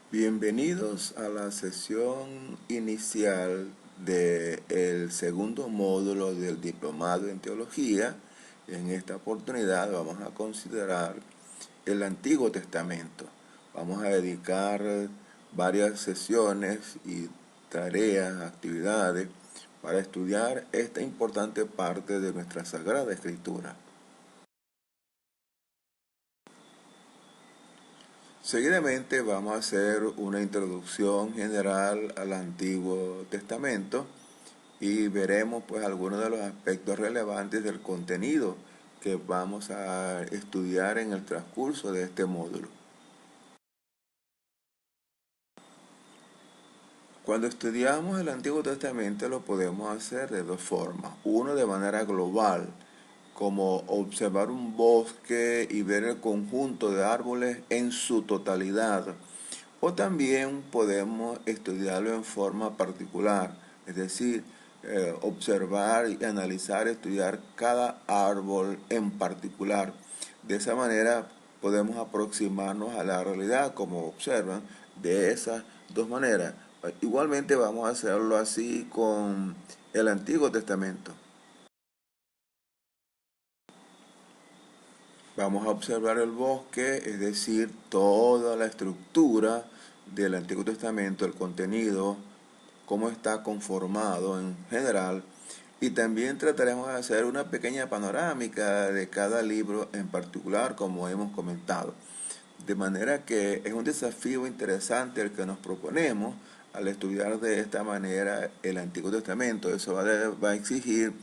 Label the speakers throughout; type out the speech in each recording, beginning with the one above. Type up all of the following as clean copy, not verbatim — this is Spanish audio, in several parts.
Speaker 1: Bienvenidos a la sesión inicial del segundo módulo del Diplomado en Teología. En esta oportunidad vamos a considerar el Antiguo Testamento. Vamos a dedicar varias sesiones y tareas, actividades para estudiar esta importante parte de nuestra Sagrada Escritura. Seguidamente vamos a hacer una introducción general al Antiguo Testamento y veremos pues algunos de los aspectos relevantes del contenido que vamos a estudiar en el transcurso de este módulo. Cuando estudiamos el Antiguo Testamento lo podemos hacer de dos formas. Uno, de manera global, como observar un bosque y ver el conjunto de árboles en su totalidad. O también podemos estudiarlo en forma particular, es decir, observar y analizar, estudiar cada árbol en particular. De esa manera podemos aproximarnos a la realidad, como observan, de esas dos maneras. Igualmente vamos a hacerlo así con el Antiguo Testamento. Vamos a observar el bosque, es decir, toda la estructura del Antiguo Testamento, el contenido, cómo está conformado en general, y también trataremos de hacer una pequeña panorámica de cada libro en particular, como hemos comentado. De manera que es un desafío interesante el que nos proponemos al estudiar de esta manera el Antiguo Testamento. Eso va a exigir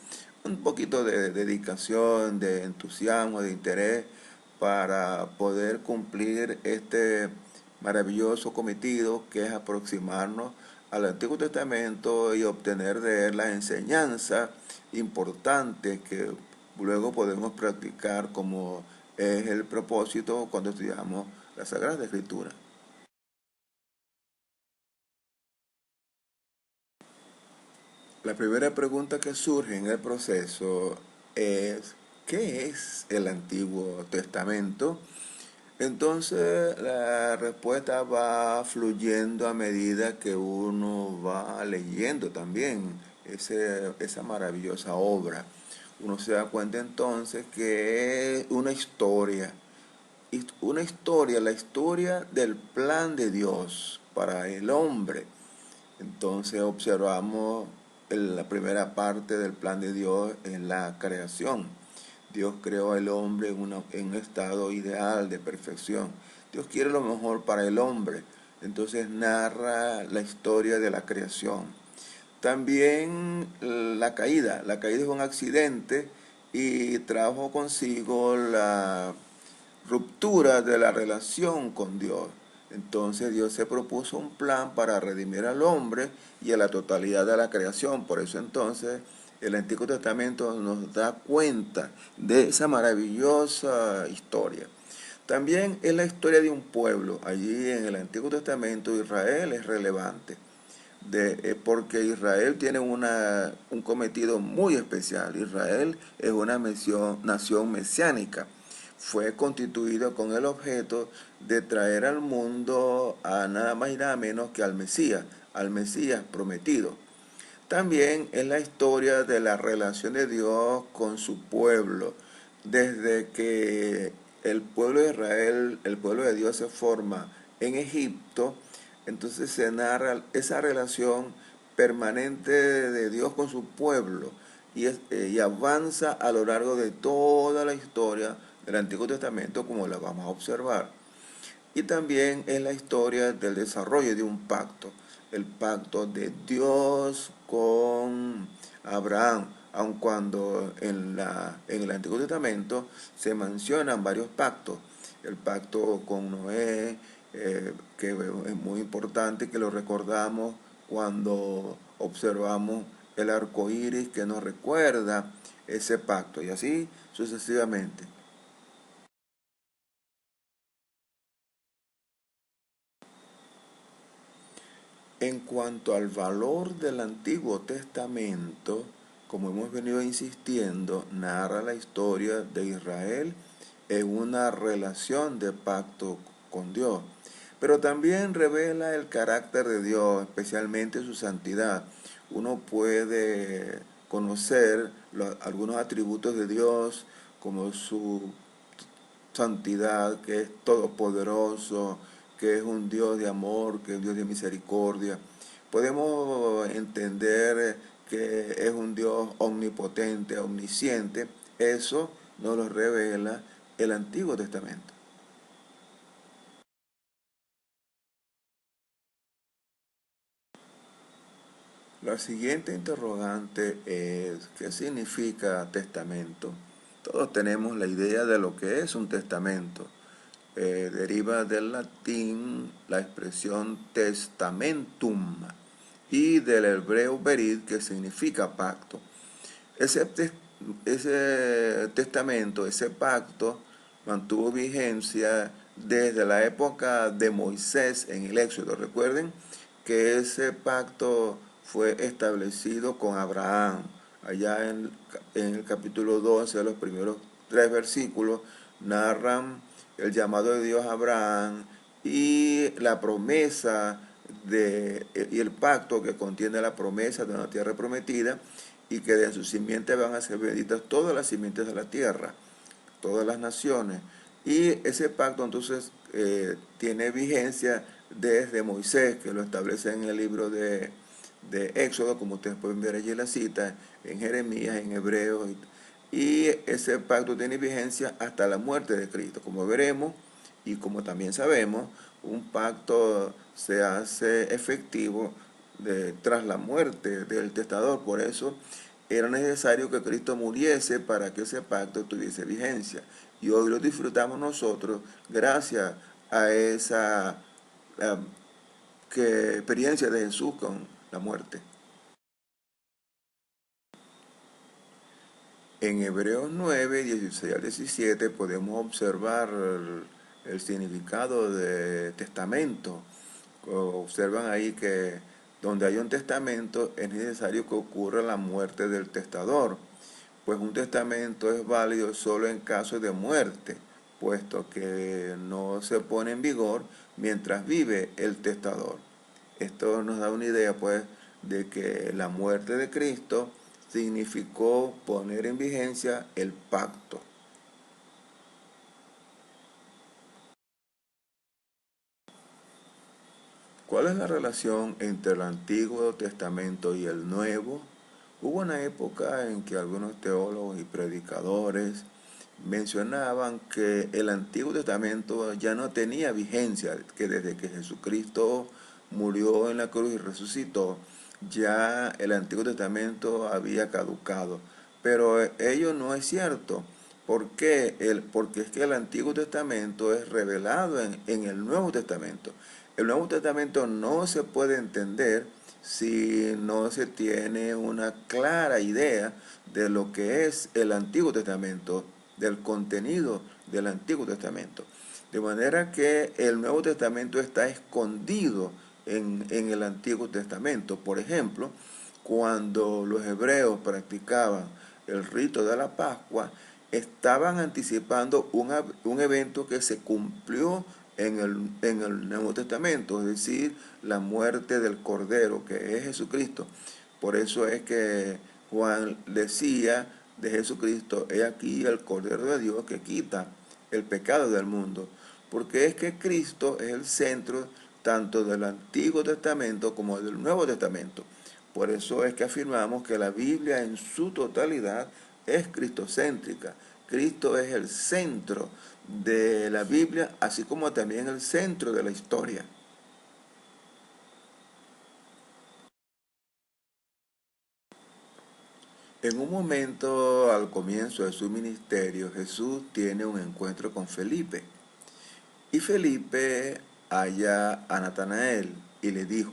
Speaker 1: un poquito de dedicación, de entusiasmo, de interés para poder cumplir este maravilloso cometido que es aproximarnos al Antiguo Testamento y obtener de él la enseñanza importante que luego podemos practicar como es el propósito cuando estudiamos la Sagrada Escritura. La primera pregunta que surge en el proceso es, ¿qué es el Antiguo Testamento? Entonces la respuesta va fluyendo a medida que uno va leyendo también esa maravillosa obra. Uno se da cuenta entonces que es la historia del plan de Dios para el hombre. Entonces observamos la primera parte del plan de Dios en la creación. Dios creó al hombre en un estado ideal de perfección. Dios quiere lo mejor para el hombre. Entonces narra la historia de la creación. También la caída. La caída es un accidente y trajo consigo la ruptura de la relación con Dios. Entonces Dios se propuso un plan para redimir al hombre y a la totalidad de la creación. Por eso entonces el Antiguo Testamento nos da cuenta de esa maravillosa historia. También es la historia de un pueblo. Allí en el Antiguo Testamento Israel es relevante. Porque Israel tiene un cometido muy especial. Israel es una nación mesiánica. Fue constituido con el objeto de traer al mundo a nada más y nada menos que al Mesías prometido. También es la historia de la relación de Dios con su pueblo. Desde que el pueblo de Israel, el pueblo de Dios se forma en Egipto, entonces se narra esa relación permanente de Dios con su pueblo y avanza a lo largo de toda la historia del Antiguo Testamento, como la vamos a observar. Y también es la historia del desarrollo de un pacto, el pacto de Dios con Abraham, aun cuando en el Antiguo Testamento se mencionan varios pactos. El pacto con Noé, que es muy importante que lo recordamos cuando observamos el arco iris que nos recuerda ese pacto, y así sucesivamente. En cuanto al valor del Antiguo Testamento, como hemos venido insistiendo, narra la historia de Israel en una relación de pacto con Dios. pero también revela el carácter de Dios, especialmente su santidad. Uno puede conocer algunos atributos de Dios, como su santidad, que es todopoderoso, que es un Dios de amor, que es un Dios de misericordia. Podemos entender que es un Dios omnipotente, omnisciente. Eso nos lo revela el Antiguo Testamento. La siguiente interrogante es, ¿qué significa testamento? Todos tenemos la idea de lo que es un testamento. Deriva del latín la expresión testamentum y del hebreo berit, que significa pacto. Ese, ese testamento, ese pacto, mantuvo vigencia desde la época de Moisés en el Éxodo. Recuerden que ese pacto fue establecido con Abraham. Allá en el capítulo 12, los primeros 3 versículos, narran el llamado de Dios a Abraham y la promesa y el pacto que contiene la promesa de una tierra prometida, y que de su simiente van a ser benditas todas las simientes de la tierra, todas las naciones. Y ese pacto entonces tiene vigencia desde Moisés, que lo establece en el libro de Éxodo, como ustedes pueden ver allí la cita, en Jeremías, en Hebreos. Y ese pacto tiene vigencia hasta la muerte de Cristo. Como veremos y como también sabemos, un pacto se hace efectivo tras la muerte del testador. Por eso era necesario que Cristo muriese para que ese pacto tuviese vigencia. Y hoy lo disfrutamos nosotros gracias a esa experiencia de Jesús con la muerte. En Hebreos 9, 16 al 17 podemos observar el significado de testamento. Observan ahí que donde hay un testamento es necesario que ocurra la muerte del testador, pues un testamento es válido solo en caso de muerte, puesto que no se pone en vigor mientras vive el testador. Esto nos da una idea, pues, de que la muerte de Cristo significó poner en vigencia el pacto. ¿Cuál es la relación entre el Antiguo Testamento y el Nuevo? Hubo una época en que algunos teólogos y predicadores mencionaban que el Antiguo Testamento ya no tenía vigencia, que desde que Jesucristo murió en la cruz y resucitó, ya el Antiguo Testamento había caducado. Pero ello no es cierto. ¿Por qué? Porque es que el Antiguo Testamento es revelado en el Nuevo Testamento. El Nuevo Testamento no se puede entender si no se tiene una clara idea de lo que es el Antiguo Testamento, del contenido del Antiguo Testamento. De manera que el Nuevo Testamento está escondido en el Antiguo Testamento. Por ejemplo, cuando los hebreos practicaban el rito de la Pascua, estaban anticipando un evento que se cumplió en el Nuevo Testamento, es decir, la muerte del Cordero, que es Jesucristo. Por eso es que Juan decía de Jesucristo: he aquí el Cordero de Dios que quita el pecado del mundo. Porque es que Cristo es el centro tanto del Antiguo Testamento como del Nuevo Testamento. Por eso es que afirmamos que la Biblia en su totalidad es cristocéntrica. Cristo es el centro de la Biblia, así como también el centro de la historia. En un momento al comienzo de su ministerio, Jesús tiene un encuentro con Felipe. Y Felipe halla a Natanael y le dijo: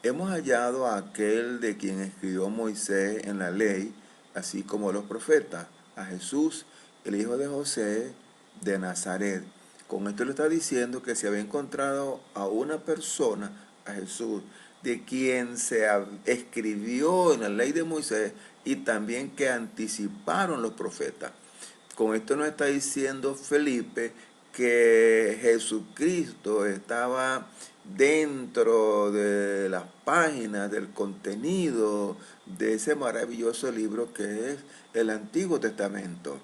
Speaker 1: hemos hallado a aquel de quien escribió Moisés en la ley, así como los profetas, a Jesús, el hijo de José de Nazaret. Con esto le está diciendo que se había encontrado a una persona, a Jesús, de quien se escribió en la ley de Moisés y también que anticiparon los profetas. Con esto nos está diciendo Felipe que Jesucristo estaba dentro de las páginas, del contenido de ese maravilloso libro que es el Antiguo Testamento.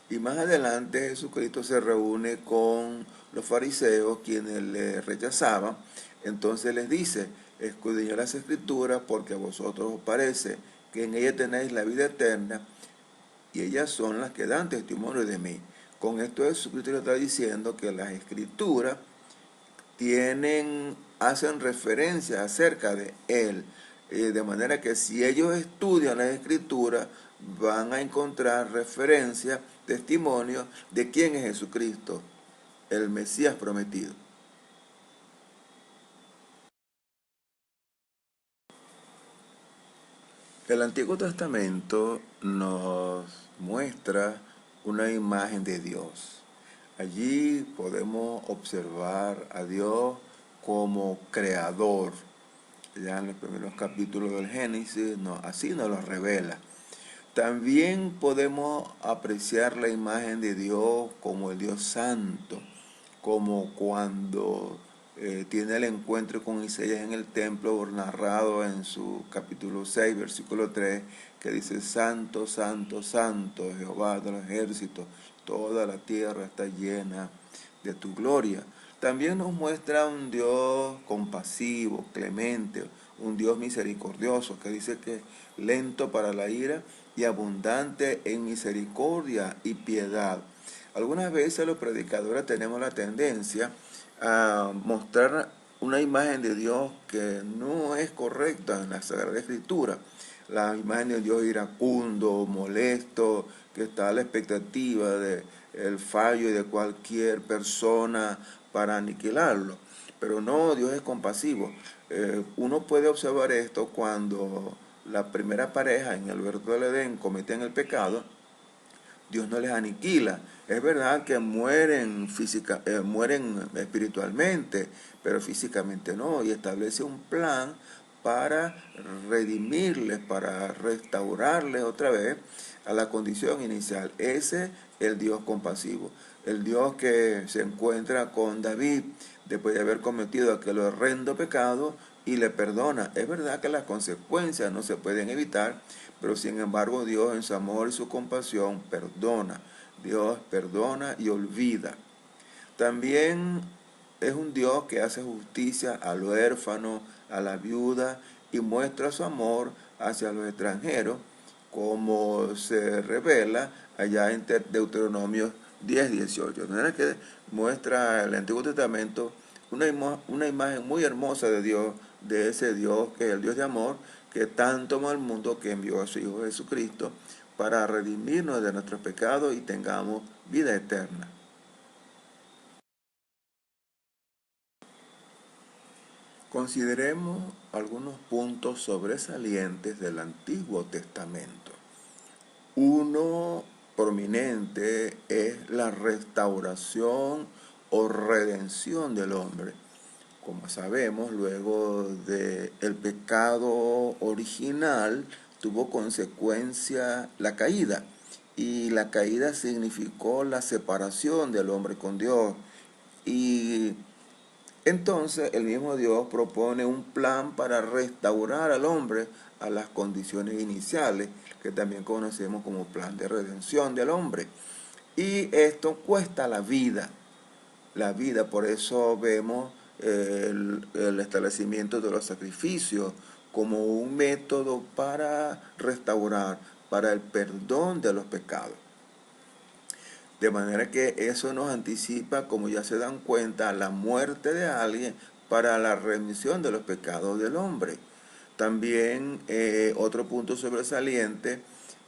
Speaker 1: Y más adelante Jesucristo se reúne con los fariseos, quienes le rechazaban. Entonces les dice: escudriñad las Escrituras, porque a vosotros os parece que en ellas tenéis la vida eterna, y ellas son las que dan testimonio de mí. Con esto Jesucristo le está diciendo que las Escrituras hacen referencia acerca de Él. De manera que si ellos estudian las Escrituras, van a encontrar referencia, testimonio de quién es Jesucristo, el Mesías prometido. El Antiguo Testamento nos muestra una imagen de Dios. Allí podemos observar a Dios como creador. Ya en los primeros capítulos del Génesis, así nos lo revela. También podemos apreciar la imagen de Dios como el Dios Santo, como cuando tiene el encuentro con Isaías en el templo, narrado en su capítulo 6, versículo 3, que dice: Santo, santo, santo, Jehová de los ejércitos, toda la tierra está llena de tu gloria. También nos muestra un Dios compasivo, clemente, un Dios misericordioso, que dice que lento para la ira y abundante en misericordia y piedad. Algunas veces los predicadores tenemos la tendencia a mostrar una imagen de Dios que no es correcta en la Sagrada Escritura. La imagen de Dios iracundo, molesto, que está a la expectativa del fallo de cualquier persona para aniquilarlo. Pero no, Dios es compasivo. Uno puede observar esto cuando la primera pareja en el huerto del Edén cometen el pecado. Dios no les aniquila. Es verdad que mueren espiritualmente, pero físicamente no. Y establece un plan para redimirles, para restaurarles otra vez a la condición inicial. Ese es el Dios compasivo. El Dios que se encuentra con David después de haber cometido aquel horrendo pecado y le perdona. Es verdad que las consecuencias no se pueden evitar, pero sin embargo Dios en su amor y su compasión perdona. Dios perdona y olvida. También es un Dios que hace justicia al huérfano, a la viuda, y muestra su amor hacia los extranjeros, como se revela allá en Deuteronomio 10:18. De manera que muestra el Antiguo Testamento una imagen muy hermosa de Dios, de ese Dios que es el Dios de amor, que tanto amó al mundo que envió a su Hijo Jesucristo para redimirnos de nuestros pecados y tengamos vida eterna. Consideremos algunos puntos sobresalientes del Antiguo Testamento. Uno prominente es la restauración o redención del hombre. Como sabemos, luego del pecado original tuvo consecuencia la caída, y la caída significó la separación del hombre con Dios. Y entonces el mismo Dios propone un plan para restaurar al hombre a las condiciones iniciales, que también conocemos como plan de redención del hombre. Y esto cuesta la vida. Por eso vemos el establecimiento de los sacrificios como un método para restaurar, para el perdón de los pecados. De manera que eso nos anticipa, como ya se dan cuenta, la muerte de alguien para la remisión de los pecados del hombre. También otro punto sobresaliente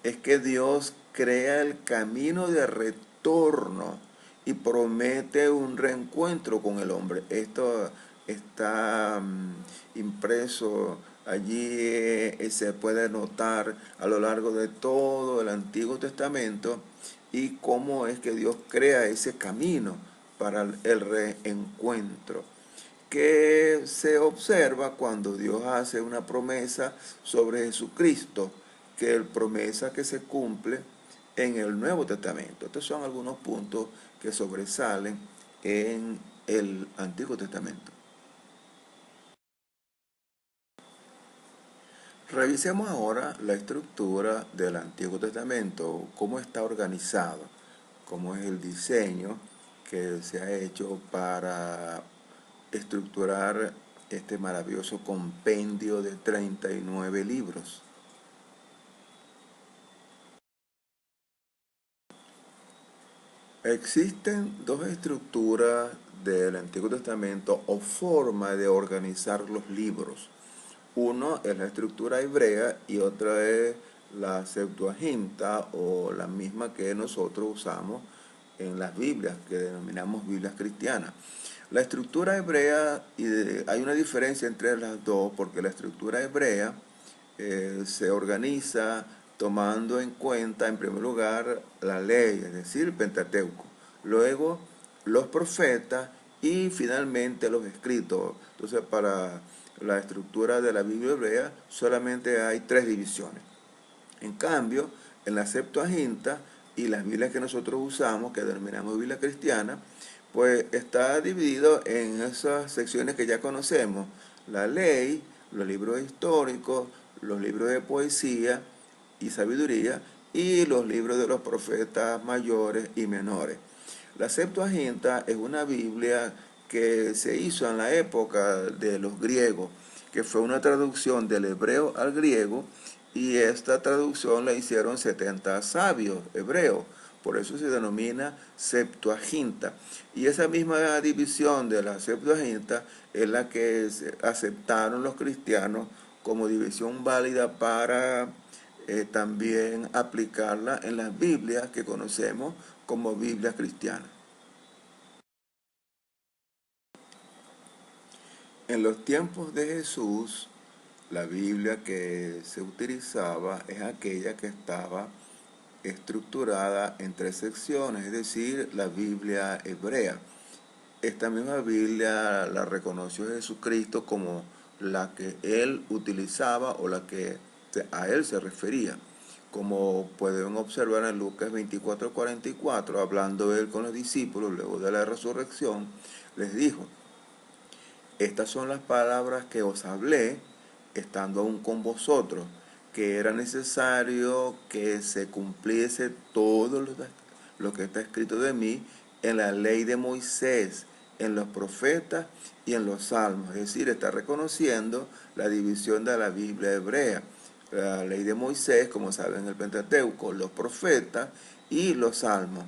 Speaker 1: es que Dios crea el camino de retorno y promete un reencuentro con el hombre. Esto está impreso allí, se puede notar a lo largo de todo el Antiguo Testamento, y cómo es que Dios crea ese camino para el reencuentro, que se observa cuando Dios hace una promesa sobre Jesucristo, que es promesa que se cumple en el Nuevo Testamento. Estos son algunos puntos que sobresalen en el Antiguo Testamento. Revisemos ahora la estructura del Antiguo Testamento, cómo está organizado, cómo es el diseño que se ha hecho para estructurar este maravilloso compendio de 39 libros. Existen dos estructuras del Antiguo Testamento o forma de organizar los libros. Uno es la estructura hebrea y otra es la Septuaginta o la misma que nosotros usamos en las Biblias, que denominamos Biblias cristianas. La estructura hebrea, hay una diferencia entre las dos, porque la estructura hebrea se organiza tomando en cuenta, en primer lugar, la ley, es decir, el Pentateuco. Luego, los profetas y finalmente los escritos. Entonces, para la estructura de la Biblia hebrea solamente hay tres divisiones. En cambio, en la Septuaginta y las Biblias que nosotros usamos, que denominamos Biblia cristiana, pues está dividido en esas secciones que ya conocemos: la ley, los libros históricos, los libros de poesía y sabiduría y los libros de los profetas mayores y menores. La Septuaginta es una Biblia que se hizo en la época de los griegos, que fue una traducción del hebreo al griego, y esta traducción la hicieron 70 sabios hebreos. Por eso se denomina Septuaginta. Y esa misma división de la Septuaginta es la que aceptaron los cristianos como división válida para también aplicarla en las Biblias que conocemos como Biblia cristiana. En los tiempos de Jesús, la Biblia que se utilizaba es aquella que estaba estructurada en tres secciones, es decir, la Biblia hebrea. Esta misma Biblia la reconoció Jesucristo como la que él utilizaba o la que a él se refería. Como pueden observar en Lucas 24:44, hablando él con los discípulos luego de la resurrección, les dijo: estas son las palabras que os hablé estando aún con vosotros, que era necesario que se cumpliese todo lo que está escrito de mí en la ley de Moisés, en los profetas y en los salmos. Es decir, está reconociendo la división de la Biblia hebrea. La ley de Moisés, como saben, el Pentateuco, los profetas y los salmos.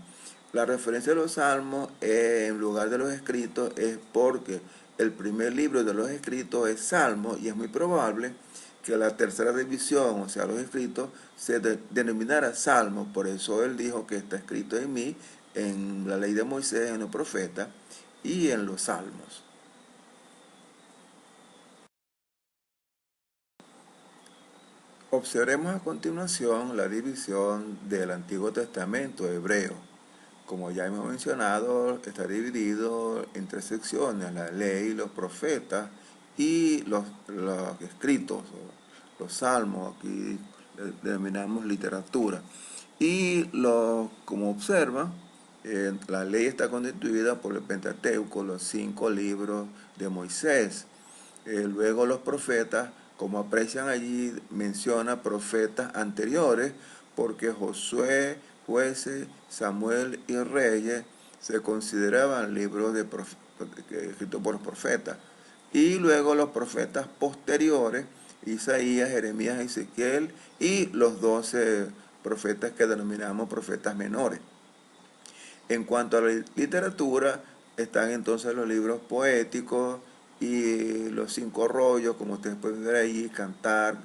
Speaker 1: La referencia de los salmos en lugar de los escritos es porque el primer libro de los escritos es Salmo, y es muy probable que la tercera división, o sea, los escritos, se denominara Salmo. Por eso él dijo que está escrito en mí, en la ley de Moisés, en los profetas y en los salmos. Observemos a continuación la división del Antiguo Testamento hebreo. Como ya hemos mencionado, está dividido en tres secciones: la ley, los profetas y los escritos, los salmos, aquí denominamos literatura. Y como observan, la ley está constituida por el Pentateuco, los 5 libros de Moisés. Luego los profetas, como aprecian allí, menciona profetas anteriores, porque Josué, Jueces, Samuel y Reyes se consideraban libros escritos por los profetas. Y luego los profetas posteriores: Isaías, Jeremías, Ezequiel y los 12 profetas que denominamos profetas menores. En cuanto a la literatura, están entonces los libros poéticos y los 5 rollos, como ustedes pueden ver ahí: Cantar,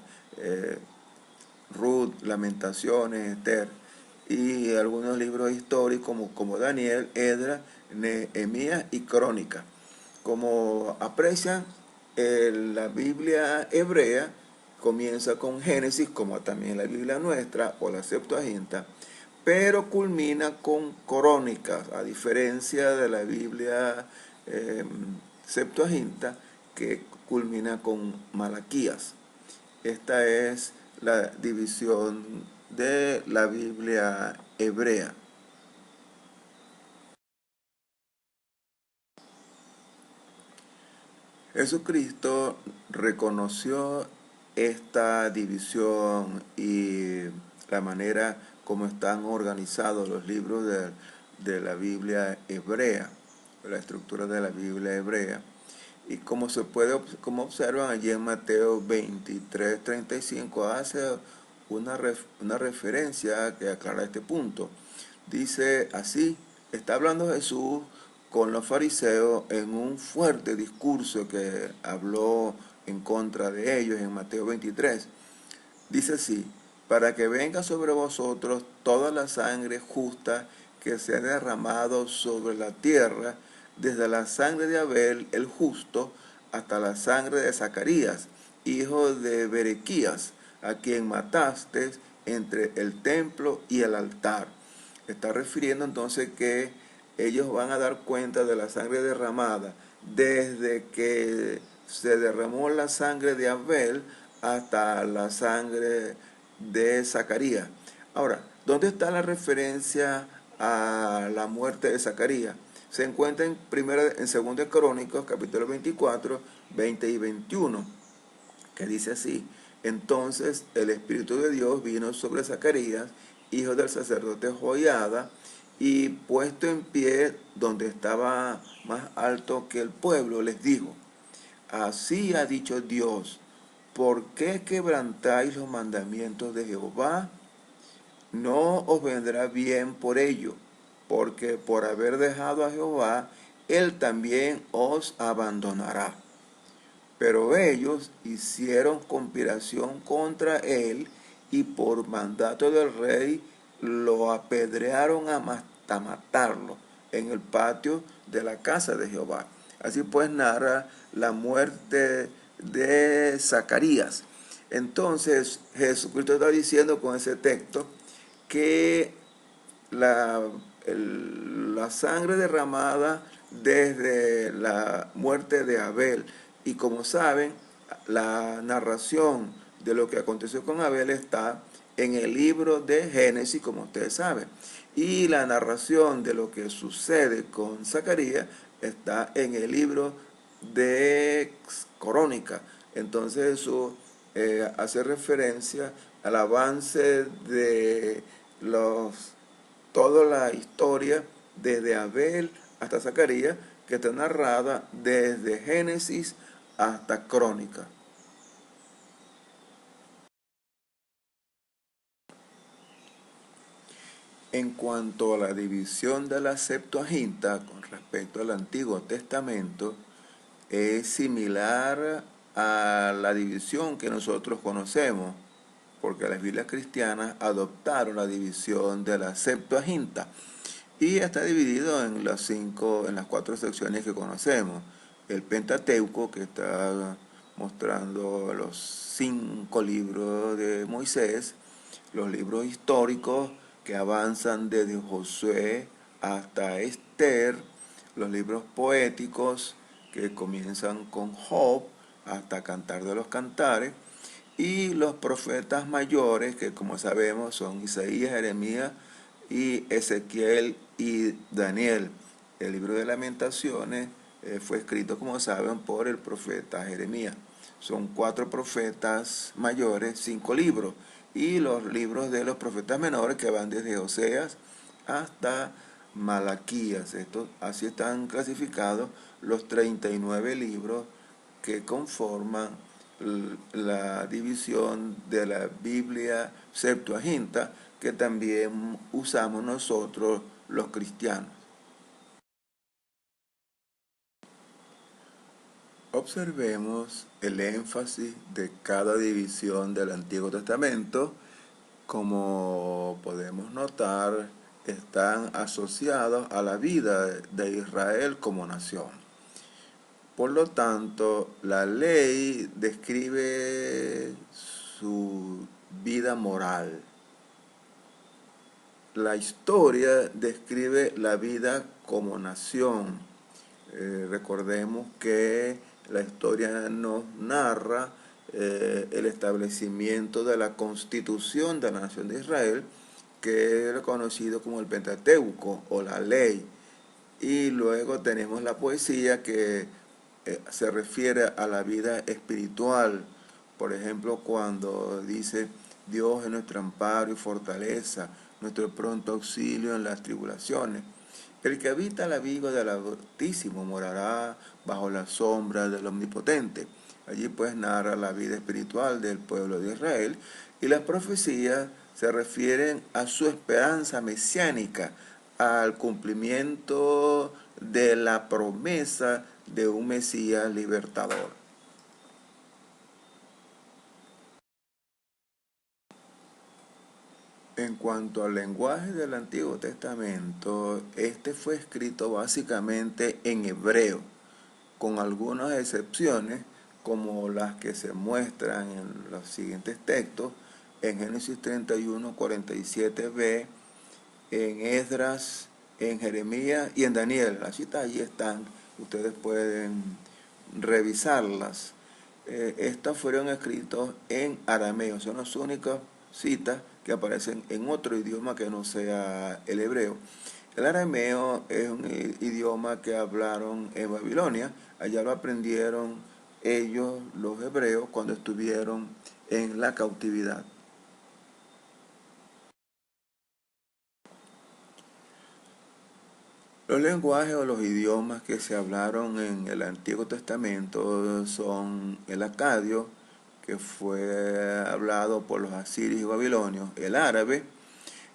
Speaker 1: Ruth, Lamentaciones, Esther, y algunos libros históricos como Daniel, Edra, Nehemías y Crónica. Como aprecian, la Biblia hebrea comienza con Génesis, como también la Biblia nuestra o la Septuaginta, pero culmina con Crónicas, a diferencia de la Biblia Septuaginta, que culmina con Malaquías. Esta es la división de la Biblia hebrea. Jesucristo reconoció esta división y la manera como están organizados los libros de la Biblia hebrea, la estructura de la Biblia hebrea. Y como observan allí en Mateo 23:35, hace una referencia que aclara este punto. Dice así, está hablando Jesús con los fariseos en un fuerte discurso que habló en contra de ellos en Mateo 23. Dice así, para que venga sobre vosotros toda la sangre justa que se ha derramado sobre la tierra, desde la sangre de Abel el justo hasta la sangre de Zacarías, hijo de Berequías, a quien mataste entre el templo y el altar. Está refiriendo entonces que ellos van a dar cuenta de la sangre derramada desde que se derramó la sangre de Abel hasta la sangre de Zacarías. Ahora, ¿dónde está la referencia a la muerte de Zacarías? Se encuentra en 2 Crónicas, capítulo 24, 20 y 21, que dice así: entonces el Espíritu de Dios vino sobre Zacarías, hijo del sacerdote Joiada, y puesto en pie donde estaba más alto que el pueblo, les dijo: así ha dicho Dios, ¿por qué quebrantáis los mandamientos de Jehová? No os vendrá bien por ello, porque por haber dejado a Jehová, él también os abandonará. Pero ellos hicieron conspiración contra él y por mandato del rey lo apedrearon hasta matarlo en el patio de la casa de Jehová. Así pues narra la muerte de Zacarías. Entonces Jesucristo está diciendo con ese texto que la sangre derramada desde la muerte de Abel, y como saben, la narración de lo que aconteció con Abel está en el libro de Génesis, como ustedes saben, y la narración de lo que sucede con Zacarías está en el libro de Crónica. Entonces eso hace referencia al avance de toda la historia desde Abel hasta Zacarías, que está narrada desde Génesis hasta Crónica. En cuanto a la división de la Septuaginta con respecto al Antiguo Testamento, es similar a la división que nosotros conocemos, porque las Biblias cristianas adoptaron la división de la Septuaginta y está dividido en las 4 secciones que conocemos. El Pentateuco, que está mostrando los 5 libros de Moisés, los libros históricos que avanzan desde Josué hasta Esther, los libros poéticos que comienzan con Job hasta Cantar de los Cantares, y los profetas mayores, que como sabemos son Isaías, Jeremías y Ezequiel y Daniel. El libro de Lamentaciones fue escrito, como saben, por el profeta Jeremías. Son 4 profetas mayores, 5 libros, y los libros de los profetas menores que van desde Oseas hasta Malaquías. Así están clasificados los 39 libros que conforman la división de la Biblia Septuaginta, que también usamos nosotros los cristianos. Observemos el énfasis de cada división del Antiguo Testamento. Como podemos notar, están asociados a la vida de Israel como nación. Por lo tanto, la ley describe su vida moral. La historia describe la vida como nación. Recordemos que la historia nos narra el establecimiento de la constitución de la nación de Israel, que es conocido como el Pentateuco o la ley. Y luego tenemos la poesía que se refiere a la vida espiritual. Por ejemplo, cuando dice Dios es nuestro amparo y fortaleza, nuestro pronto auxilio en las tribulaciones. El que habita el abrigo del Altísimo morará bajo la sombra del Omnipotente. Allí pues narra la vida espiritual del pueblo de Israel y las profecías se refieren a su esperanza mesiánica, al cumplimiento de la promesa de un Mesías libertador. En cuanto al lenguaje del Antiguo Testamento, este fue escrito básicamente en hebreo, con algunas excepciones como las que se muestran en los siguientes textos, en Génesis 31, 47b, en Esdras, en Jeremías y en Daniel. Las citas allí están, ustedes pueden revisarlas. Estas fueron escritas en arameo, son las únicas citas que aparecen en otro idioma que no sea el hebreo. El arameo es un idioma que hablaron en Babilonia, allá lo aprendieron ellos, los hebreos, cuando estuvieron en la cautividad. Los lenguajes o los idiomas que se hablaron en el Antiguo Testamento son el acadio, que fue hablado por los asirios y babilonios, el árabe,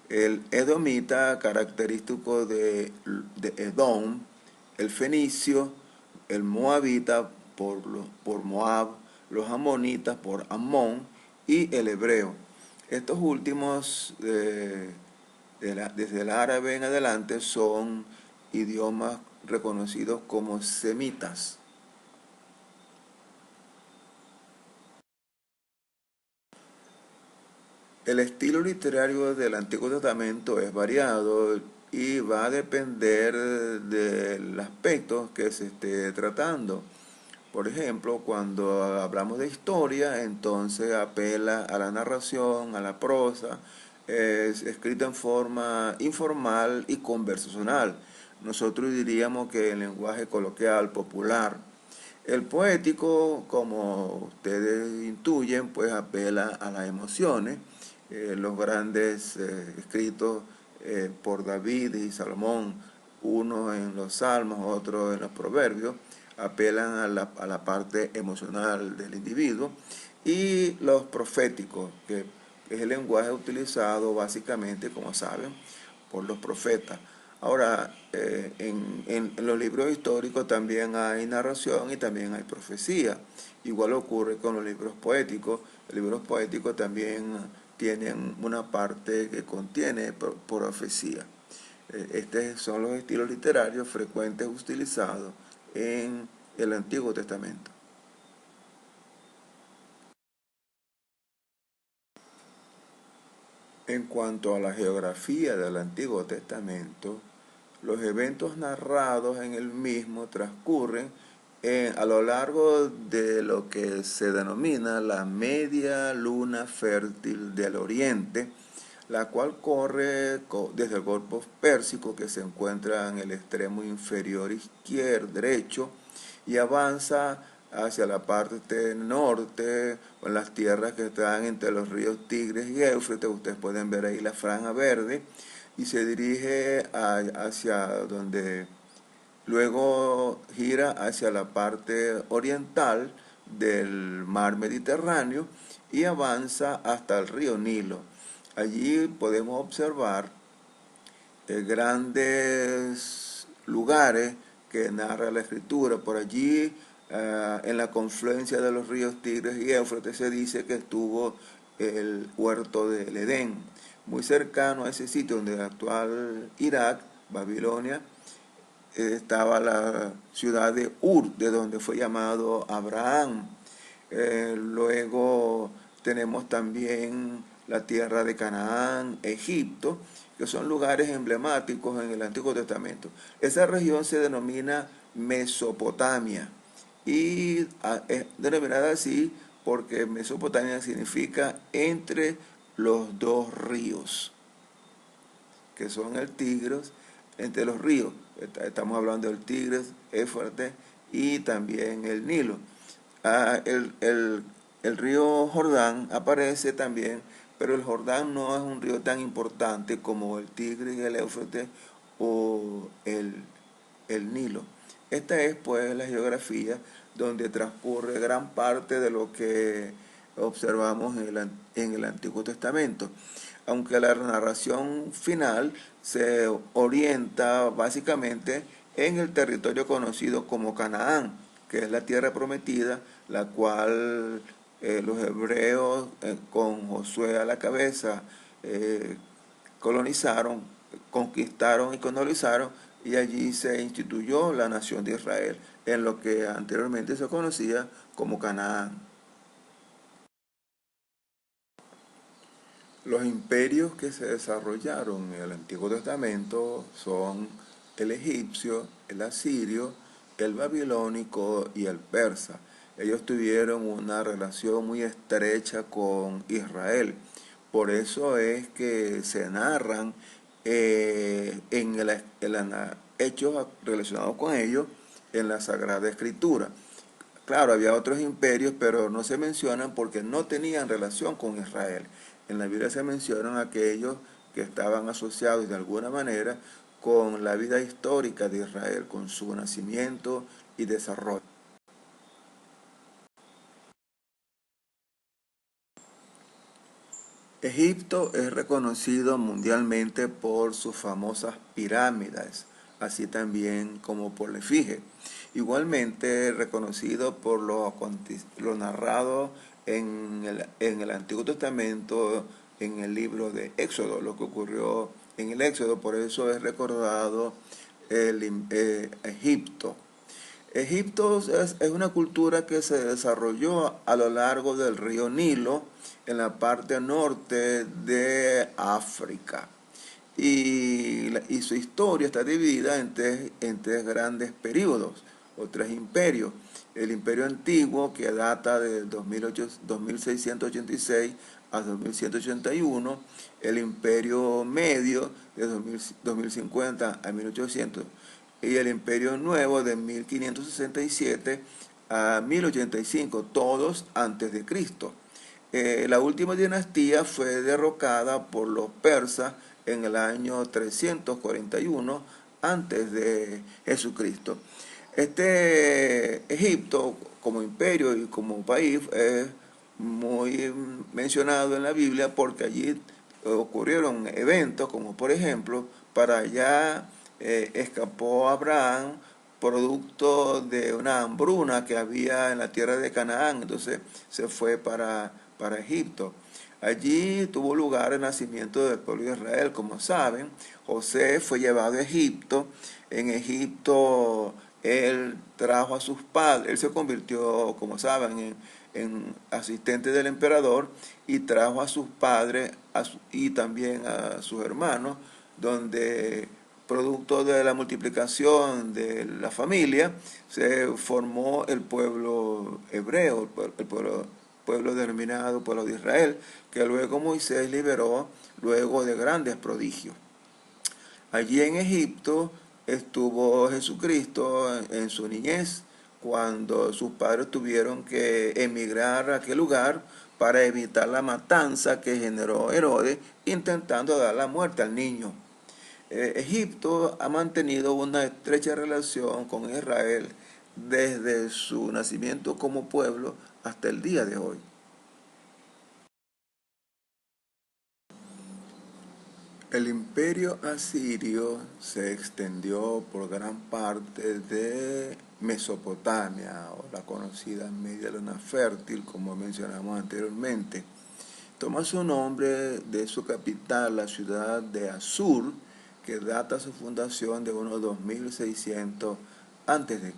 Speaker 1: el edomita, característico de Edom, el fenicio, el moabita por Moab, los amonitas por Amón y el hebreo. Estos últimos, desde el árabe en adelante, son idiomas reconocidos como semitas. El estilo literario del Antiguo Testamento es variado y va a depender del aspecto que se esté tratando. Por ejemplo, cuando hablamos de historia, entonces apela a la narración, a la prosa, es escrita en forma informal y conversacional. Nosotros diríamos que el lenguaje coloquial, popular. El poético, como ustedes intuyen, pues apela a las emociones. Los grandes escritos por David y Salomón, uno en los Salmos, otro en los Proverbios, apelan a la parte emocional del individuo. Y los proféticos, que es el lenguaje utilizado básicamente, como saben, por los profetas. Ahora, en los libros históricos también hay narración y también hay profecía. Igual ocurre con los libros poéticos. Los libros poéticos también tienen una parte que contiene profecía. Estos son los estilos literarios frecuentes utilizados en el Antiguo Testamento. En cuanto a la geografía del Antiguo Testamento, los eventos narrados en el mismo transcurren a lo largo de lo que se denomina la media luna fértil del oriente, la cual corre desde el Golfo Pérsico, que se encuentra en el extremo inferior izquierdo derecho, y avanza hacia la parte norte, con las tierras que están entre los ríos Tigres y Éufrates. Ustedes pueden ver ahí la franja verde, y se dirige hacia donde luego gira hacia la parte oriental del mar Mediterráneo y avanza hasta el río Nilo. Allí podemos observar grandes lugares que narra la escritura. Por allí, en la confluencia de los ríos Tigres y Éufrates, se dice que estuvo el huerto del Edén. Muy cercano a ese sitio donde el actual Irak, Babilonia, estaba la ciudad de Ur, de donde fue llamado Abraham. Luego tenemos también la tierra de Canaán, Egipto, que son lugares emblemáticos en el Antiguo Testamento. Esa región se denomina Mesopotamia y es denominada así porque Mesopotamia significa entre los dos ríos, que son el Tigris, entre los ríos. Estamos hablando del Tigris, Éufrates y también el Nilo. Ah, el río Jordán aparece también, pero el Jordán no es un río tan importante como el Tigris, el Éufrates o el Nilo. Esta es pues la geografía donde transcurre gran parte de lo que observamos en el Antiguo Testamento, aunque la narración final se orienta básicamente en el territorio conocido como Canaán, que es la tierra prometida, la cual los hebreos con Josué a la cabeza eh, colonizaron, conquistaron y colonizaron, y allí se instituyó la nación de Israel, en lo que anteriormente se conocía como Canaán. Los imperios que se desarrollaron en el Antiguo Testamento son el egipcio, el asirio, el babilónico y el persa. Ellos tuvieron una relación muy estrecha con Israel. Por eso es que se narran hechos relacionados con ellos en la Sagrada Escritura. Claro, había otros imperios, pero no se mencionan porque no tenían relación con Israel. En la Biblia se mencionan aquellos que estaban asociados de alguna manera con la vida histórica de Israel, con su nacimiento y desarrollo. Egipto es reconocido mundialmente por sus famosas pirámides, así también como por la efigie. Igualmente reconocido por lo narrado en el Antiguo Testamento, en el libro de Éxodo, lo que ocurrió en el Éxodo, por eso es recordado Egipto. Egipto es una cultura que se desarrolló a lo largo del río Nilo, en la parte norte de África. Y su historia está dividida en tres grandes periodos, o tres imperios. El imperio antiguo, que data de 2686 a 2181, el imperio medio de 2050 a 1800, y el imperio nuevo de 1567 a 1085, todos antes de Cristo. La última dinastía fue derrocada por los persas en el año 341 antes de Jesucristo. Este Egipto como imperio y como país es muy mencionado en la Biblia porque allí ocurrieron eventos como por ejemplo para allá escapó Abraham producto de una hambruna que había en la tierra de Canaán, entonces se fue para Egipto. Allí tuvo lugar el nacimiento del pueblo de Israel, como saben. José fue llevado a Egipto. En Egipto él trajo a sus padres, él se convirtió, como saben, en asistente del emperador y trajo a sus padres y también a sus hermanos, donde producto de la multiplicación de la familia se formó el pueblo hebreo, el pueblo denominado pueblo de Israel, que luego Moisés liberó luego de grandes prodigios. Allí en Egipto estuvo Jesucristo en su niñez, cuando sus padres tuvieron que emigrar a aquel lugar para evitar la matanza que generó Herodes, intentando dar la muerte al niño. Egipto ha mantenido una estrecha relación con Israel desde su nacimiento como pueblo hasta el día de hoy. El imperio asirio se extendió por gran parte de Mesopotamia, o la conocida Media Luna Fértil, como mencionamos anteriormente. Toma su nombre de su capital, la ciudad de Asur, que data su fundación de unos 2600 a.C.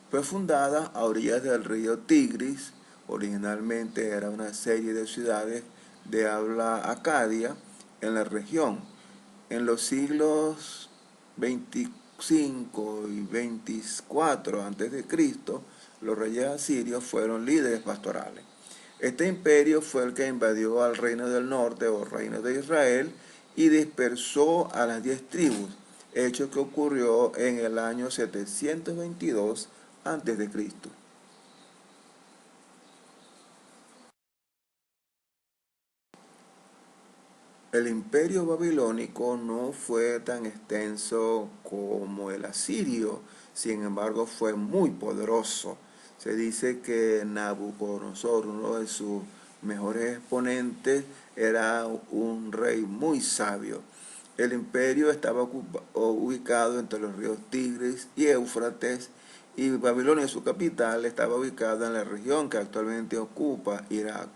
Speaker 1: Fue fundada a orillas del río Tigris. Originalmente era una serie de ciudades de habla acadia en la región. En los siglos 25 y 24 a.C., los reyes asirios fueron líderes pastorales. Este imperio fue el que invadió al reino del norte o reino de Israel y dispersó a las 10 tribus, hecho que ocurrió en el año 722 antes de Cristo. El imperio babilónico no fue tan extenso como el asirio, sin embargo fue muy poderoso. Se dice que Nabucodonosor, uno de sus mejores exponentes, era un rey muy sabio. El imperio estaba ubicado entre los ríos Tigris y Éufrates, y Babilonia, su capital, estaba ubicada en la región que actualmente ocupa Irak.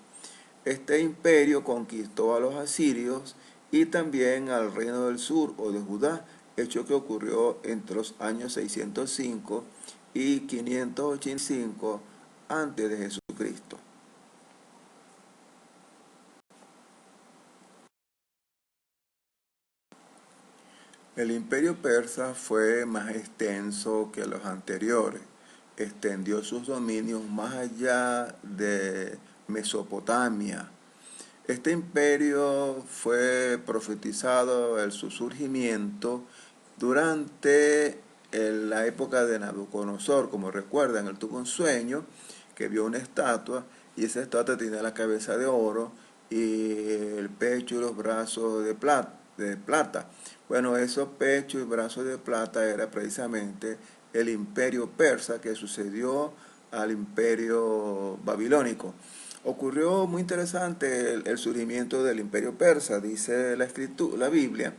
Speaker 1: Este imperio conquistó a los asirios y también al reino del sur o de Judá, hecho que ocurrió entre los años 605 y 585 antes de Jesucristo. El imperio persa fue más extenso que los anteriores. Extendió sus dominios más allá de Mesopotamia. Este imperio fue profetizado su surgimiento durante la época de Nabucodonosor. Como recuerdan, él tuvo un sueño que vio una estatua y esa estatua tenía la cabeza de oro y el pecho y los brazos de plata. Bueno, esos pechos y brazos de plata era precisamente el imperio persa que sucedió al imperio babilónico. Ocurrió muy interesante el surgimiento del imperio persa, dice la Biblia,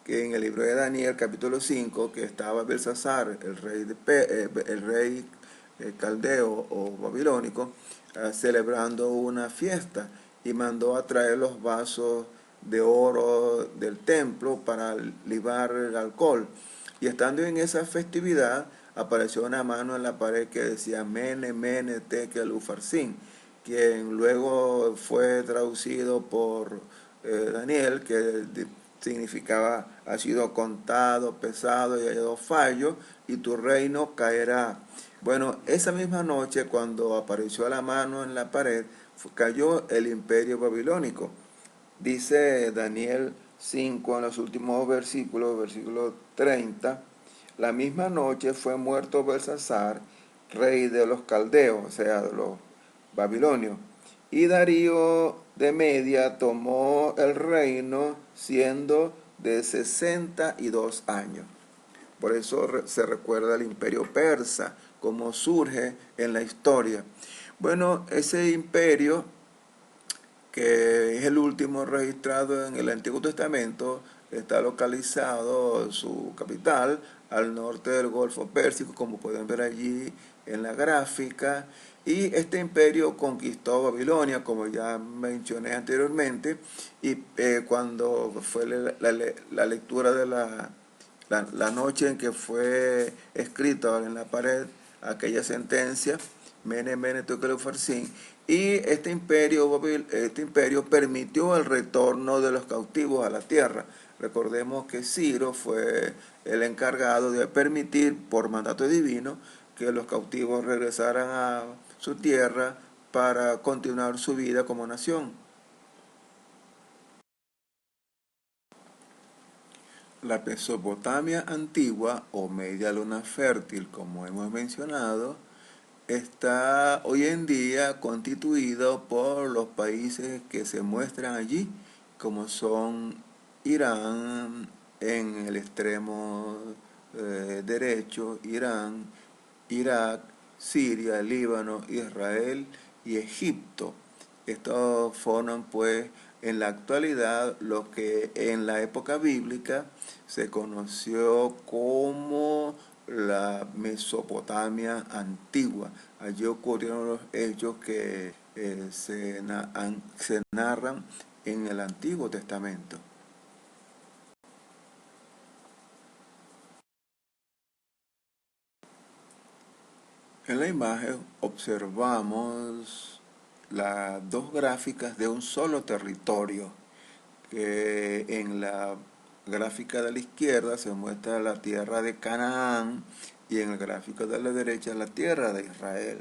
Speaker 1: que en el libro de Daniel, capítulo 5, que estaba Belsasar, el rey caldeo o babilónico, celebrando una fiesta y mandó a traer los vasos de oro del templo para libar el alcohol. Y estando en esa festividad, apareció una mano en la pared que decía Mene, Mene, Tekel, Ufarsin, quien luego fue traducido por Daniel, que significaba ha sido contado, pesado y hallado fallo, y tu reino caerá. Bueno, esa misma noche, cuando apareció la mano en la pared, cayó el imperio babilónico. Dice Daniel 5 en los últimos versículos, versículo 30, la misma noche fue muerto Belsasar, rey de los caldeos, o sea, de los babilonios, y Darío de Media tomó el reino siendo de 62 años. Por eso se recuerda el imperio persa, como surge en la historia. Bueno, ese imperio, que es el último registrado en el Antiguo Testamento, está localizado su capital al norte del Golfo Pérsico, como pueden ver allí en la gráfica, y este imperio conquistó Babilonia, como ya mencioné anteriormente, y cuando fue la lectura de la noche en que fue escrita en la pared aquella sentencia, Mene, Mene, Tekel, Ufarsin, y este imperio permitió el retorno de los cautivos a la tierra. Recordemos que Ciro fue el encargado de permitir, por mandato divino, que los cautivos regresaran a su tierra para continuar su vida como nación. La Mesopotamia antigua o media luna fértil, como hemos mencionado, está hoy en día constituido por los países que se muestran allí, como son Irán en el extremo derecho, Irán, Irak, Siria, Líbano, Israel y Egipto. Estos forman pues en la actualidad lo que en la época bíblica se conoció como la Mesopotamia antigua. Allí ocurrieron los hechos que se narran en el Antiguo Testamento. En la imagen observamos las dos gráficas de un solo territorio, que en la gráfica de la izquierda se muestra la tierra de Canaán y en el gráfico de la derecha la tierra de Israel,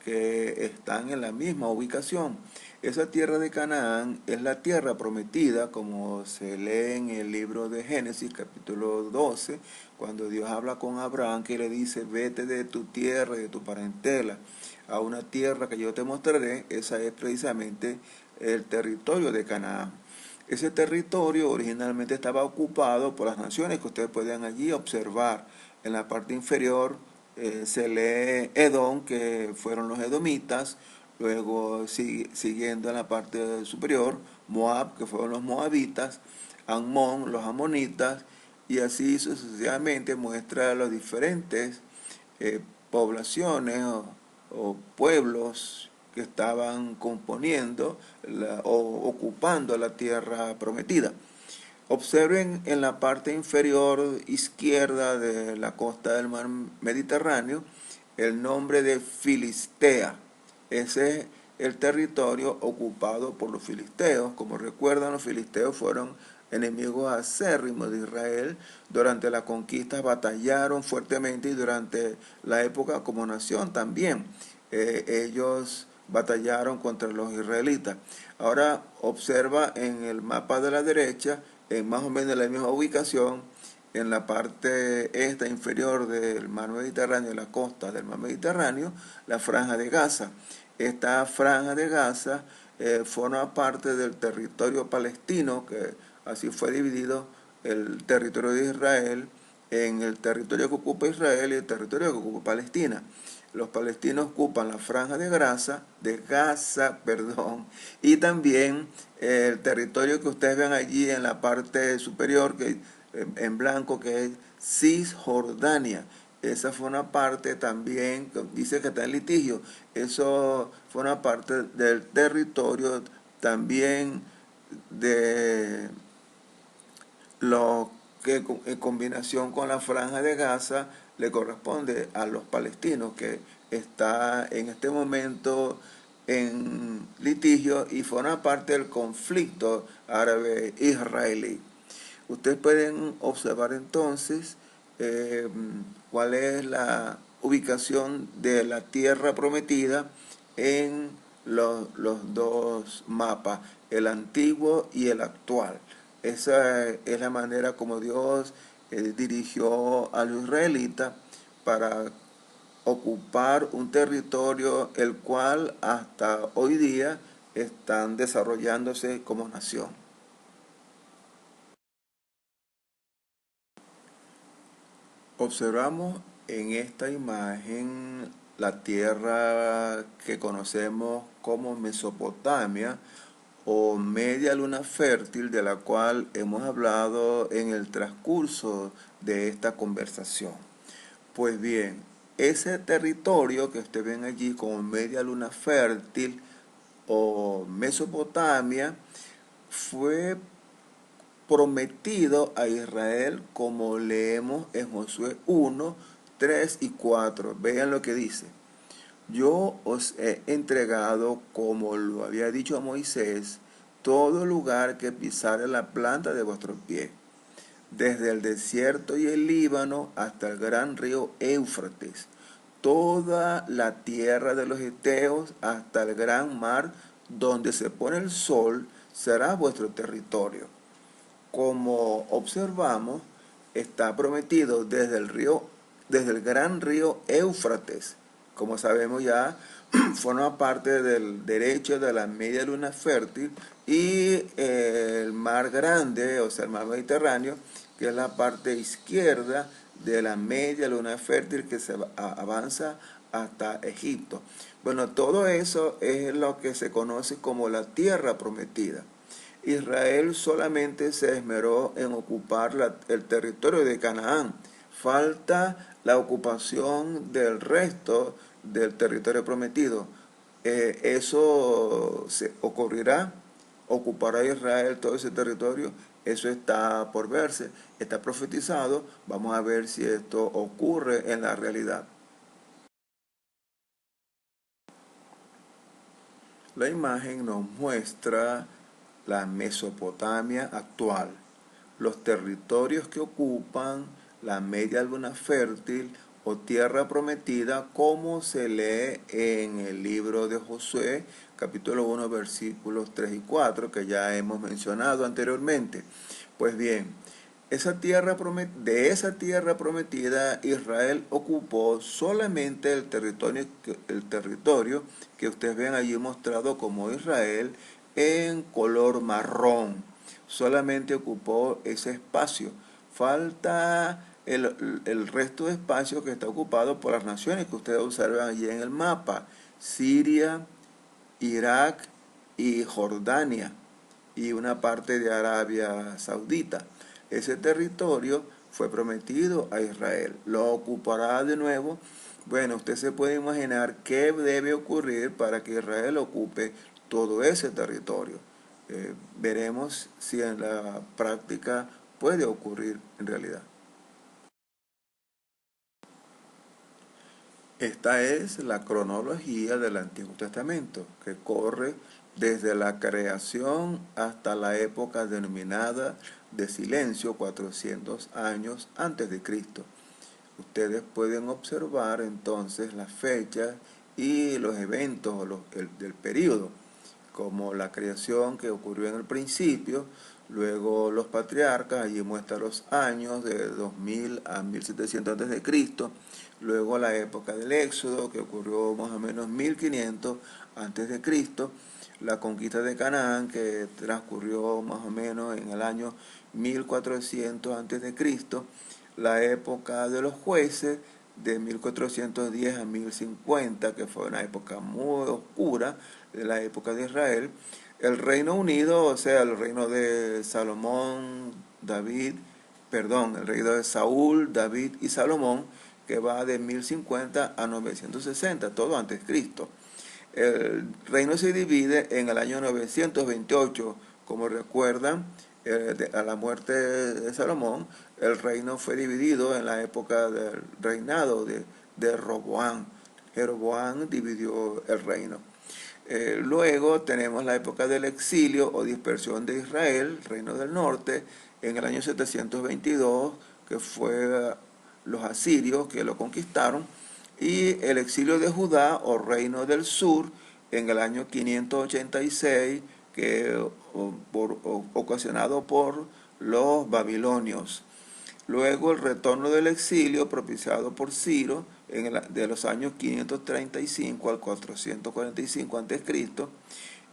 Speaker 1: que están en la misma ubicación. Esa tierra de Canaán es la tierra prometida, como se lee en el libro de Génesis, capítulo 12, cuando Dios habla con Abraham, que le dice, vete de tu tierra y de tu parentela a una tierra que yo te mostraré. Esa es precisamente el territorio de Canaán. Ese territorio originalmente estaba ocupado por las naciones que ustedes pueden allí observar. En la parte inferior se lee Edom, que fueron los edomitas. Luego, siguiendo en la parte superior, Moab, que fueron los moabitas. Amón, los amonitas. Y así sucesivamente muestra los diferentes poblaciones o pueblos que estaban componiendo o ocupando la tierra prometida. Observen en la parte inferior izquierda de la costa del mar Mediterráneo el nombre de Filistea. Ese es el territorio ocupado por los filisteos. Como recuerdan, los filisteos fueron enemigos acérrimos de Israel. Durante la conquista batallaron fuertemente y durante la época como nación también. Ellos batallaron contra los israelitas. Ahora observa en el mapa de la derecha, en más o menos la misma ubicación, en la parte esta inferior del mar Mediterráneo, la costa del mar Mediterráneo, la franja de Gaza. Esta franja de Gaza forma parte del territorio palestino, que así fue dividido el territorio de Israel en el territorio que ocupa Israel y el territorio que ocupa Palestina. Los palestinos ocupan la franja de Gaza, y también el territorio que ustedes ven allí en la parte superior, que en blanco, que es Cisjordania. Esa fue una parte también, dice que está en litigio, eso fue una parte del territorio también de lo que en combinación con la franja de Gaza le corresponde a los palestinos, que está en este momento en litigio y forma parte del conflicto árabe-israelí. Ustedes pueden observar entonces cuál es la ubicación de la tierra prometida en los dos mapas, el antiguo y el actual. Esa es la manera como Dios dirigió a los israelitas para ocupar un territorio el cual hasta hoy día están desarrollándose como nación. Observamos en esta imagen la tierra que conocemos como Mesopotamia o media luna fértil, de la cual hemos hablado en el transcurso de esta conversación. Pues bien, ese territorio que ustedes ven allí como media luna fértil o Mesopotamia fue prometido a Israel, como leemos en Josué 1, 3 y 4. Vean lo que dice. Yo os he entregado, como lo había dicho a Moisés, todo lugar que pisare la planta de vuestros pies, desde el desierto y el Líbano hasta el gran río Éufrates, toda la tierra de los Eteos hasta el gran mar, donde se pone el sol, será vuestro territorio. Como observamos, está prometido desde el gran río Éufrates. Como sabemos ya, forma parte del derecho de la media luna fértil, y el mar grande, o sea, el mar Mediterráneo, que es la parte izquierda de la media luna fértil que se avanza hasta Egipto. Bueno, todo eso es lo que se conoce como la tierra prometida. Israel solamente se esmeró en ocupar el territorio de Canaán. Falta la ocupación del resto del territorio prometido. Eso ocurrirá, ocupará Israel todo ese territorio. Eso está por verse, está profetizado. Vamos a ver si esto ocurre en la realidad. La imagen nos muestra la Mesopotamia actual, los territorios que ocupan la media luna fértil o tierra prometida, como se lee en el libro de Josué, capítulo 1, versículos 3 y 4, que ya hemos mencionado anteriormente. Pues bien, de esa tierra prometida, Israel ocupó solamente el territorio que ustedes ven allí mostrado como Israel en color marrón. Solamente ocupó ese espacio. Falta el resto de espacio que está ocupado por las naciones que ustedes observan allí en el mapa: Siria, Irak y Jordania, y una parte de Arabia Saudita. Ese territorio fue prometido a Israel. ¿Lo ocupará de nuevo? Bueno, usted se puede imaginar qué debe ocurrir para que Israel ocupe todo ese territorio. Veremos si en la práctica puede ocurrir en realidad. Esta es la cronología del Antiguo Testamento, que corre desde la creación hasta la época denominada de silencio, 400 años antes de Cristo. Ustedes pueden observar entonces las fechas y los eventos del periodo, como la creación que ocurrió en el principio, luego los patriarcas, allí muestra los años de 2000 a 1700 a.C., luego la época del Éxodo, que ocurrió más o menos 1500 a.C., la conquista de Canaán, que transcurrió más o menos en el año 1400 a.C., la época de los jueces, de 1410 a 1050, que fue una época muy oscura de la época de Israel. El Reino Unido, o sea, el reino de Salomón, el reino de Saúl, David y Salomón, que va de 1050 a 960, todo antes de Cristo. El reino se divide en el año 928, como recuerdan, a la muerte de Salomón, el reino fue dividido en la época del reinado de Roboam. Jeroboam dividió el reino. Luego tenemos la época del exilio o dispersión de Israel, reino del norte, en el año 722, que fue los asirios que lo conquistaron, y el exilio de Judá o reino del sur en el año 586, ocasionado por los babilonios. Luego el retorno del exilio propiciado por Ciro de los años 535 al 445 a.C.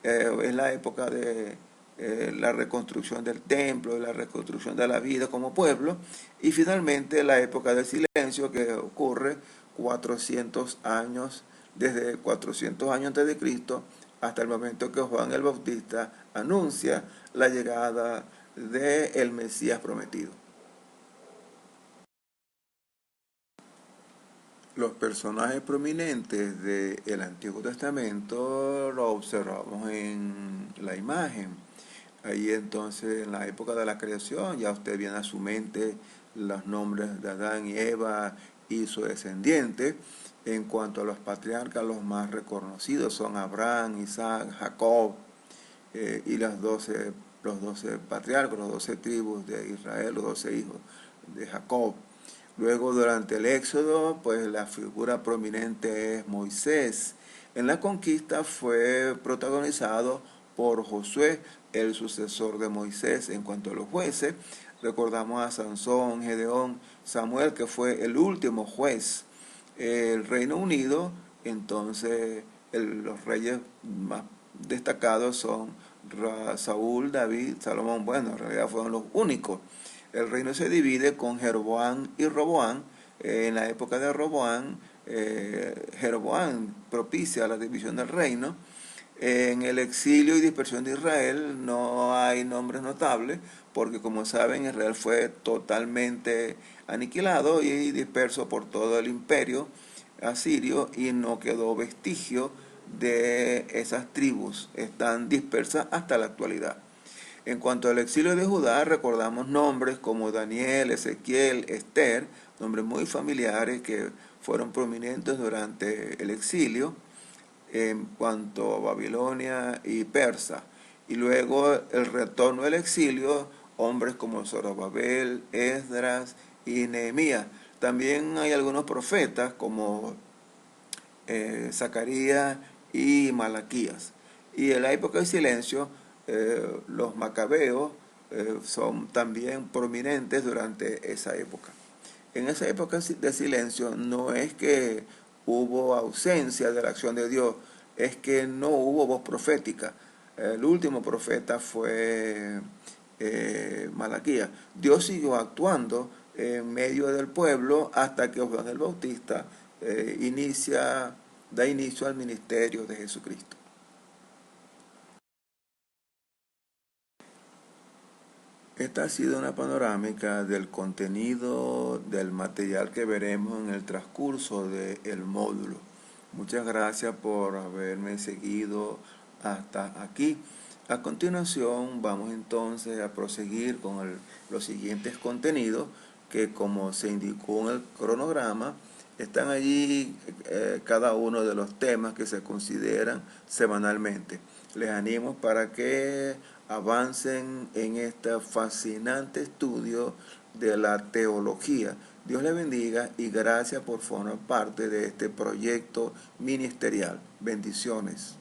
Speaker 1: Es la época de la reconstrucción del templo, la reconstrucción de la vida como pueblo, y finalmente la época del silencio, que ocurre 400 años, desde 400 años antes de Cristo hasta el momento que Juan el Bautista anuncia la llegada del Mesías prometido. Los personajes prominentes del Antiguo Testamento lo observamos en la imagen. Ahí entonces, en la época de la creación, ya usted viene a su mente los nombres de Adán y Eva y su descendiente. En cuanto a los patriarcas, los más reconocidos son Abraham, Isaac, Jacob, y los 12 patriarcas, los 12 tribus de Israel, los 12 hijos de Jacob. Luego, durante el Éxodo, pues la figura prominente es Moisés. En la conquista fue protagonizado por Josué, el sucesor de Moisés. En cuanto a los jueces, recordamos a Sansón, Gedeón, Samuel, que fue el último juez. El Reino Unido, entonces, los reyes más destacados son Saúl, David, Salomón. Bueno, en realidad fueron los únicos. El reino se divide con Jeroboam y Roboam. En la época de Roboam, Jeroboam propicia la división del reino. En el exilio y dispersión de Israel no hay nombres notables, porque como saben, Israel fue totalmente aniquilado y disperso por todo el imperio asirio, y no quedó vestigio de esas tribus. Están dispersas hasta la actualidad. En cuanto al exilio de Judá, recordamos nombres como Daniel, Ezequiel, Esther, nombres muy familiares que fueron prominentes durante el exilio en cuanto a Babilonia y Persa. Y luego el retorno del exilio, hombres como Zorobabel, Esdras y Nehemías. También hay algunos profetas como Zacarías y Malaquías. Y en la época de silencio, los macabeos son también prominentes durante esa época. En esa época de silencio no es que hubo ausencia de la acción de Dios, es que no hubo voz profética. El último profeta fue Malaquías. Dios siguió actuando en medio del pueblo hasta que Juan el Bautista da inicio al ministerio de Jesucristo. Esta ha sido una panorámica del contenido del material que veremos en el transcurso del módulo. Muchas gracias por haberme seguido hasta aquí. A continuación vamos entonces a proseguir con los siguientes contenidos que, como se indicó en el cronograma, están allí cada uno de los temas que se consideran semanalmente. Les animo para que avancen en este fascinante estudio de la teología. Dios les bendiga y gracias por formar parte de este proyecto ministerial. Bendiciones.